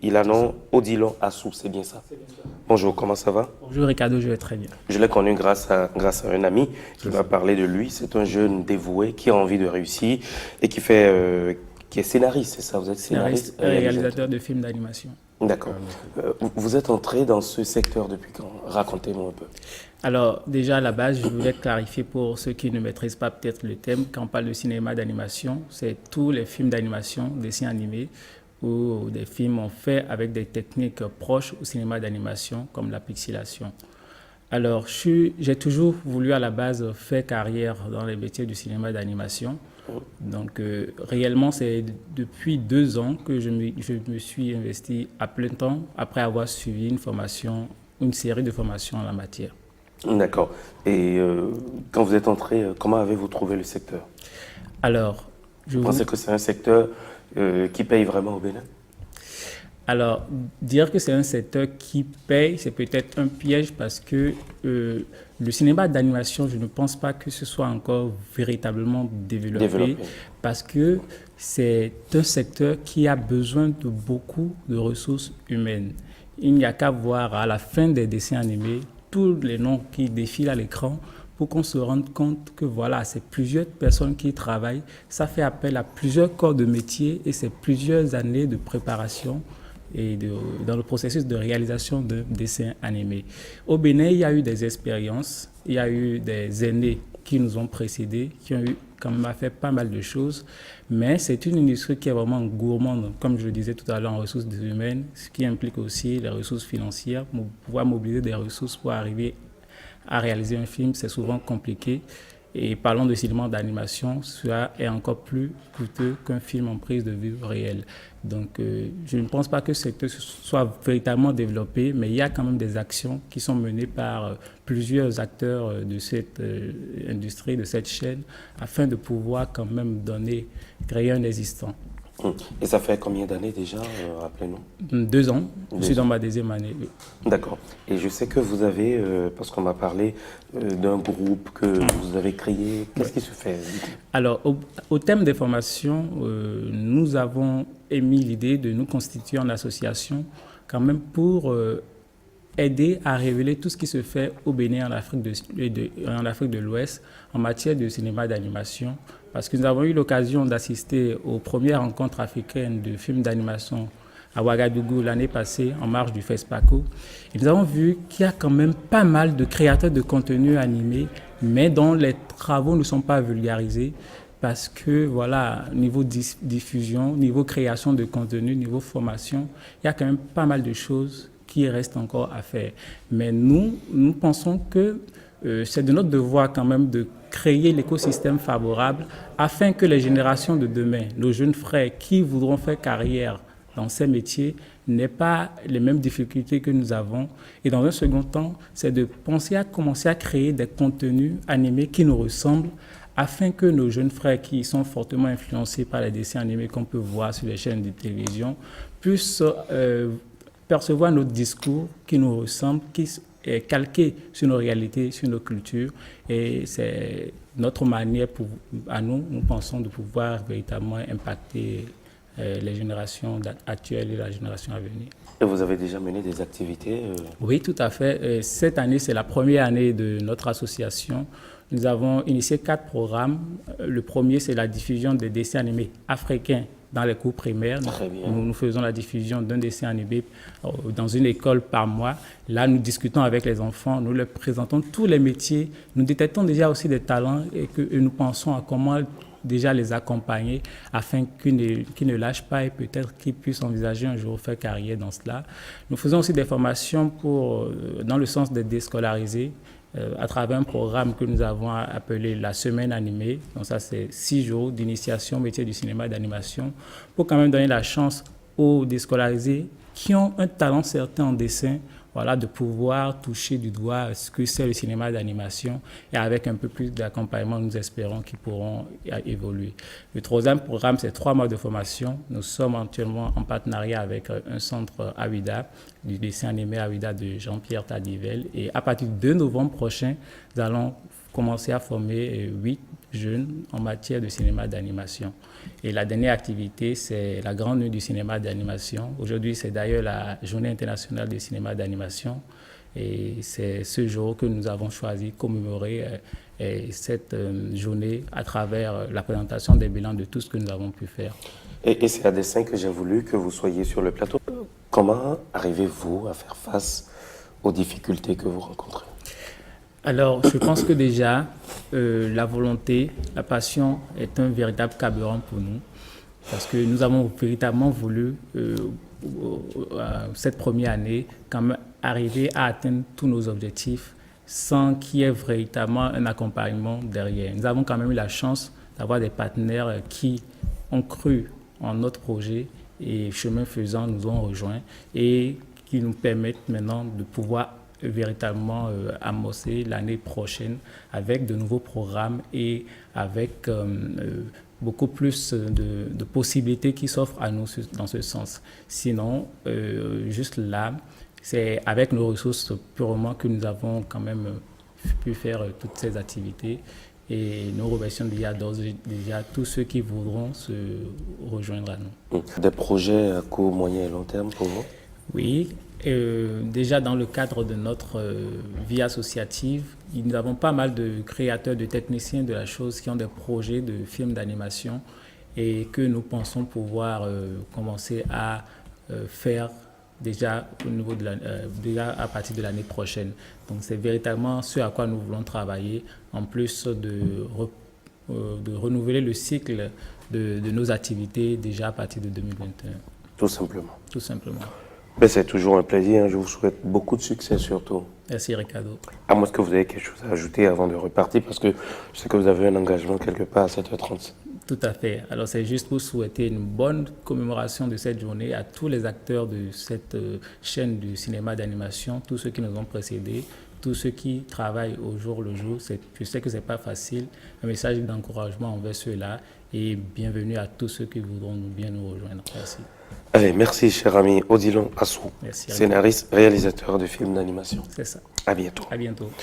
Ilanon Odilon Assou, c'est bien ça. Bonjour, comment ça va? Bonjour Ricardo, je vais très bien. Je l'ai connu grâce à un ami qui m'a parlé de lui. C'est un jeune dévoué qui a envie de réussir et qui est scénariste, c'est ça? Vous êtes Scénariste, scénariste, réalisateur de films d'animation. D'accord. Vous êtes entré dans ce secteur depuis quand? Racontez-moi un peu. Alors déjà à la base, je voulais clarifier pour ceux qui ne maîtrisent pas peut-être le thème, quand on parle de cinéma d'animation, c'est tous les films d'animation, dessins animés ou des films faits avec des techniques proches au cinéma d'animation comme la pixelation. Alors, j'ai toujours voulu à la base faire carrière dans les métiers du cinéma d'animation. Donc, réellement, c'est depuis 2 ans que je me suis investi à plein temps après avoir suivi une série de formations en la matière. D'accord. Et quand vous êtes entré, comment avez-vous trouvé le secteur? Alors, je Vous vous, pensez que c'est un secteur qui paye vraiment au Bénin? Alors, dire que c'est un secteur qui paye, c'est peut-être un piège parce que le cinéma d'animation, je ne pense pas que ce soit encore véritablement développé Développé. parce que c'est un secteur qui a besoin de beaucoup de ressources humaines. Il n'y a qu'à voir à la fin des dessins animés tous les noms qui défilent à l'écran pour qu'on se rende compte que voilà, c'est plusieurs personnes qui travaillent, ça fait appel à plusieurs corps de métier et c'est plusieurs années de préparation dans le processus de réalisation de dessins animés. Au Bénin, il y a eu des expériences, il y a eu des aînés qui nous ont précédés, qui ont eu quand même fait pas mal de choses, mais c'est une industrie qui est vraiment gourmande, comme je le disais tout à l'heure, en ressources humaines, ce qui implique aussi les ressources financières, pour pouvoir mobiliser des ressources pour arriver à réaliser un film, c'est souvent compliqué. Et parlons de cinéma d'animation, cela est encore plus coûteux qu'un film en prise de vue réelle. Donc, je ne pense pas que ce secteur soit véritablement développé, mais il y a quand même des actions qui sont menées par plusieurs acteurs de cette industrie, de cette chaîne, afin de pouvoir quand même créer un existant. Et ça fait combien d'années déjà, rappelez-nous? 2 ans, je suis 2 dans ans. ma deuxième année. Oui. D'accord. Et je sais que vous avez, parce qu'on m'a parlé d'un groupe que vous avez créé. Qu'est-ce qui se fait? Alors, au thème des formations, nous avons émis l'idée de nous constituer en association quand même pour aider à révéler tout ce qui se fait au Bénin, en Afrique de l'Ouest, en matière de cinéma d'animation. Parce que nous avons eu l'occasion d'assister aux premières rencontres africaines de films d'animation à Ouagadougou l'année passée, en marge du FESPACO. Et nous avons vu qu'il y a quand même pas mal de créateurs de contenu animés, mais dont les travaux ne sont pas vulgarisés parce que, voilà, niveau diffusion, niveau création de contenu, niveau formation, il y a quand même pas mal de choses qui restent encore à faire. Mais nous pensons que c'est de notre devoir quand même de créer l'écosystème favorable afin que les générations de demain, nos jeunes frères qui voudront faire carrière dans ces métiers, n'aient pas les mêmes difficultés que nous avons. Et dans un second temps, c'est de penser à commencer à créer des contenus animés qui nous ressemblent afin que nos jeunes frères qui sont fortement influencés par les dessins animés qu'on peut voir sur les chaînes de télévision puissent percevoir notre discours qui nous ressemble, qui est calqué sur nos réalités, sur nos cultures. Et c'est notre manière, à nous pensons, de pouvoir véritablement impacter les générations actuelles et la génération à venir. Et vous avez déjà mené des activités Oui, tout à fait. Cette année, c'est la première année de notre association. Nous avons initié 4 programmes. Le premier, c'est la diffusion des dessins animés africains dans les cours primaires. Très bien. Nous faisons la diffusion d'un dessin animé dans une école par mois. Là, nous discutons avec les enfants, nous leur présentons tous les métiers. Nous détectons déjà aussi des talents et nous pensons à comment déjà les accompagner afin qu'ils ne lâchent pas et peut-être qu'ils puissent envisager un jour faire carrière dans cela. Nous faisons aussi des formations dans le sens de déscolariser à travers un programme que nous avons appelé la semaine animée. Donc ça, c'est 6 jours d'initiation au métier du cinéma d'animation pour quand même donner la chance aux déscolarisés qui ont un talent certain en dessin, voilà, de pouvoir toucher du doigt ce que c'est le cinéma d'animation et avec un peu plus d'accompagnement, nous espérons qu'ils pourront évoluer. Le troisième programme, c'est 3 mois de formation. Nous sommes actuellement en partenariat avec un centre Avida, du dessin animé Avida de Jean-Pierre Tadivel. Et à partir de novembre prochain, nous allons commencer à former 8 jeunes en matière de cinéma d'animation. Et la dernière activité, c'est la Grande Nuit du cinéma d'animation. Aujourd'hui, c'est d'ailleurs la Journée internationale du cinéma d'animation. Et c'est ce jour que nous avons choisi commémorer cette journée à travers la présentation des bilans de tout ce que nous avons pu faire. Et c'est à dessein que j'ai voulu que vous soyez sur le plateau. Comment arrivez-vous à faire face aux difficultés que vous rencontrez? Alors, je pense que déjà, la volonté, la passion est un véritable carburant pour nous. Parce que nous avons véritablement voulu, cette première année, quand même arriver à atteindre tous nos objectifs sans qu'il y ait véritablement un accompagnement derrière. Nous avons quand même eu la chance d'avoir des partenaires qui ont cru en notre projet et chemin faisant nous ont rejoints et qui nous permettent maintenant de pouvoir véritablement amorcer l'année prochaine avec de nouveaux programmes et avec beaucoup plus de possibilités qui s'offrent à nous dans ce sens. Sinon, juste là, c'est avec nos ressources purement que nous avons quand même pu faire toutes ces activités. Et nous remercions déjà tous ceux qui voudront se rejoindre à nous. Des projets à court, moyen et long terme pour vous? Oui, déjà dans le cadre de notre vie associative, nous avons pas mal de créateurs, de techniciens de la chose qui ont des projets de films d'animation et que nous pensons pouvoir commencer à faire déjà au niveau de déjà à partir de l'année prochaine. Donc c'est véritablement ce à quoi nous voulons travailler, en plus de renouveler le cycle de nos activités déjà à partir de 2021. Tout simplement. Tout simplement. Ben, c'est toujours un plaisir. Je vous souhaite beaucoup de succès surtout. Merci Ricardo. À moins que vous ayez quelque chose à ajouter avant de repartir, parce que je sais que vous avez un engagement quelque part à 7h30. Tout à fait. Alors c'est juste pour souhaiter une bonne commémoration de cette journée à tous les acteurs de cette chaîne du cinéma d'animation, tous ceux qui nous ont précédés, tous ceux qui travaillent au jour le jour. Je sais que ce n'est pas facile. Un message d'encouragement envers ceux-là et bienvenue à tous ceux qui voudront bien nous rejoindre. Merci. Allez, merci cher ami Odilon Assou, Merci. scénariste, réalisateur de films d'animation. C'est ça. À bientôt. À bientôt.